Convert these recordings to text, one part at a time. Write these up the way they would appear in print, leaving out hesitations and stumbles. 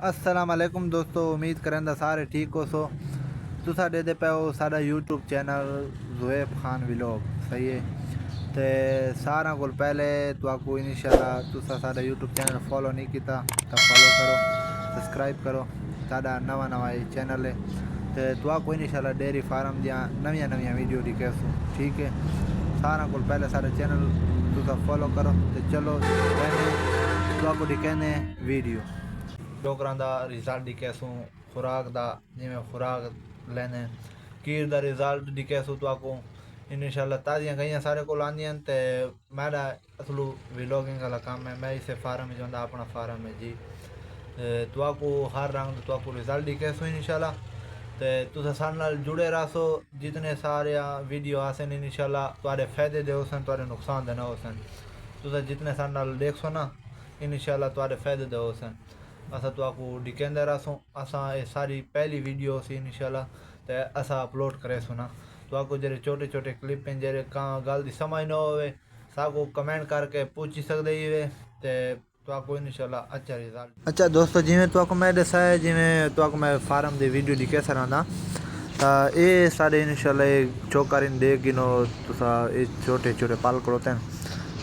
अस्सलाम वालेकुम दोस्तों, उम्मीद करें सारे ठीक हो। सो तुसा दे पे हो साडा YouTube channel Zuaib Khan vlog सही है। तो सारा को पहले तो आपको इंशाल्लाह तुसा साडा यूट्यूब चैनल फॉलो नहीं किया तो फॉलो करो, सब्सक्राइब करो। साडा नवा नवा चैनल है तो आपको इंशाल्लाह डेयरी फार्म दियाँ नवी नवी वीडियो दिखेसू। ठीक है, सारा को पहले साडा चैनल तुसा फॉलो करो। तो चलो तो आपको दिखेने वीडियो डोकरां दा रिजल्ट दिखेसू, खुराक दा जिमें खुराक लेने कीर दा रिजल्ट दिखेसू। तो आपको इंशाल्लाह ताज़ियां गईयां सारे को आंदियां ते मेरा असलू व्लॉगिंग वाला काम है। मैं इसे फार्म में जाता अपना फार्म है जी। तो आपको हर रंग तो आपको रिजल्ट दिखेसू इंशाल्लाह। तो तुस सारे नाल जुड़े रहो। जितने सारे वीडियो आसन इंशाल्लाह तुम्हारे फायदे दे होसन, तुम्हारे नुकसान दे ना होसन। तुस जितने सारे नाल देखो ना इंशाल्लाह तुम्हारे फायदे दे होसन। असा तो आपको दिखेंदे रहो। असा ये सारी पहली वीडियो सी इंशाल्लाह तो असा अपलोड करेसू ना। तो आपको जरे छोटे छोटे क्लिप हैं जरे गल की समझ ना हो सबको कमेंट करके पूछी सकते ही तो आपको इंशाल्लाह अच्छा रिजल्ट। अच्छा दोस्तों, जिमें तो आपको मैं दसा है जिमें तो आपको मैं फार्म की वीडियो दिखे सरांदा तो ये सारे इंशाल्लाह चौकारिन देख गिनो तुसा ये छोटे छोटे पाल करोते हैं।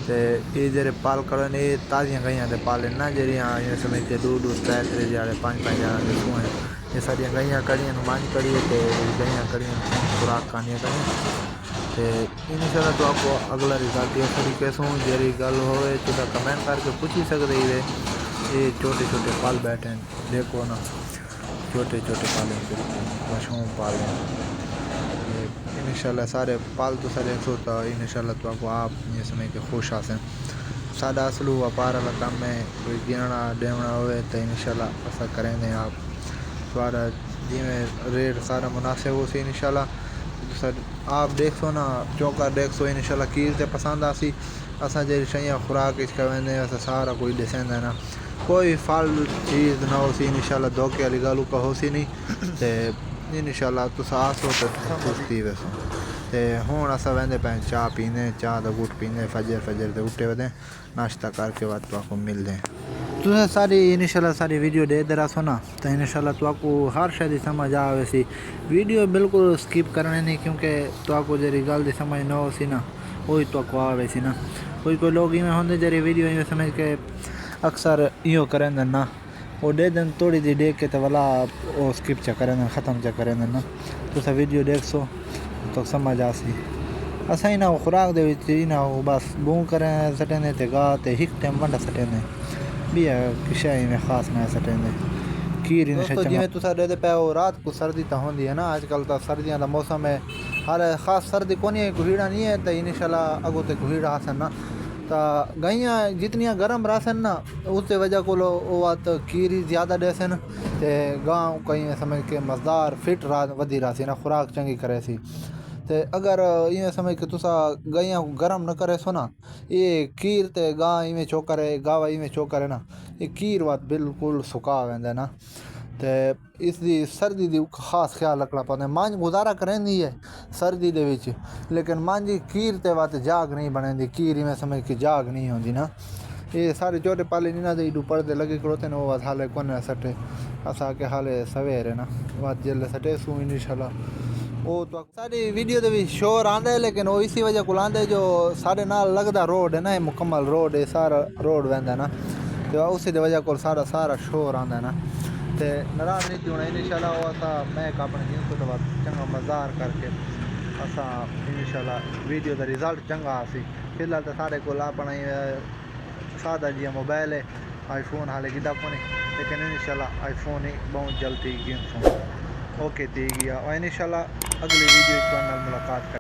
तो ये जरे पाल करो ने ताज़ियां गईयां दे पाले ना जरियाँ ये समय के दूध त्रै त्रै जाड़े पाँच पाँच जाड़े देखूँ हैं। ये सारियां गईयां कड़ियां नुमान कड़ी तो गईयां कड़ियां खुराक खानियां कड़ियां। तो इंशाल्लाह तो आपको अगला रिजल्ट ये तरीके से जरी गल हो तो कमेंट करके पूछी सकते ही। ये छोटे छोटे पाल बैठे हैं देखो ना, छोटे छोटे पाले पशुओं पाले इंशाल्लाह सारे पालतू सारे सोता इंशाल्लाह तो आपको आप ये समय के खुश आसें। सादा असलू व्यापार वाला काम में कोई गिरना डेवना हो तो इंशाल्लाह ऐसा करेंगे आप सारा जिमें रेट सारा मुनासिब हो सी इंशाल्लाह। सर आप देख सो ना चौका देख सो इंशाल्लाह कीर से पसंद आसी असा जे शैया खुराक इसका असा सारा कोई डिसेंदा ना कोई फल चीज़ ना हो सी इंशाल्लाह धोखे वाली गल का हो सी नहीं। तो इंशाल्लाह तुस आसो तो खुश थी वैसो। तो हूँ अस वेंदे पे चाह पीने चाह का गुट पीने फजर फजर के उठे वदें नाश्ता करके बाद तो आपको मिलते हैं। तुझे सारी इंशाल्लाह सारी वीडियो दे दे रहा ना तो इंशाल्लाह तो आपको हर शायद समझ आ वैसी वीडियो बिल्कुल स्किप करने नहीं क्योंकि तो आपको जरी गल समझ ना हो सी ना वही तो आपको आ वैसी ना। कोई लोग इवें होंगे जरी वीडियो इवें समझ के अक्सर यो करें ना वो दे दिन थोड़ी दी देख के तो वाला वो स्किप चा करें ख़त्म चा करें ना। तो सब वीडियो देख सो तो समझ आ सी असा ही ना वो खुराक दे ना वो बस बू करें सटेंदे ते गा ते हिक टाइम वंडा सटेंदे भी किशा में खास मैं सटेंदे कीर जिमें तुसा दे पे वो रात को सर्दी तो होंगी है ना। आजकल तो सर्दियों का मौसम है हर खास सर्दी को नहीं है कुहीड़ा नहीं है तो इंशाल्लाह अगो ते कुहीड़ा आसन ना। तो गईयाँ जितनियाँ गर्म रासन ना उससे वजह को बात कीरी ज़्यादा देसन तो गाँव कहीं समझ के मज़दार फिट वधी रहा सी ना खुराक चंगी करे सी। तो अगर इवें समझ के तुसा गईयाँ गर्म न करे सो ना ये कीर ते गाँ इवें चौकरे गावा इवें चौकरे ना ये कीर बात बिल्कुल सुका वेंदा ना। तो इसकी सर्दी दी खास ख्याल रखना पौंदा। मांझ गुजारा करेंदी है सर्दी दे विच लेकिन मांझी कीर ते बात जाग नहीं बनेंदी कीर इवें समझ के जाग नहीं होंदी ना। ये सारे छोटे पाले नहीं ना इडू पर्दे लगे खड़ोते ना वो हाले कोने सटे असा के हाले सवेरे ना बात जल्द सटे सू इंशाल्लाह। वो तो सारी वीडियो दे भी शोर आंदा है लेकिन वो इसी वजह को आंदा है जो सारे नाल लगदा रोड है ना मुकम्मल रोड है सारा रोड वहदा ना तो उसी दी वजह को सारा सारा शोर आंदा है ना। तो नाराज नहीं होना इंशाल्लाह वो असा मैं अपने जिन तो बाद चंगा मज़दार करके असा इंशाल्लाह वीडियो का रिजल्ट चंगा आसी। फिलहाल तो सारे को अपना सादा जी मोबाइल है आईफोन हाले गिदा को नहीं लेकिन इंशाल्लाह आईफोन ही बहुत जल्दी गिन ओके थी गया और इंशाल्लाह अगली वीडियो मुलाकात कर।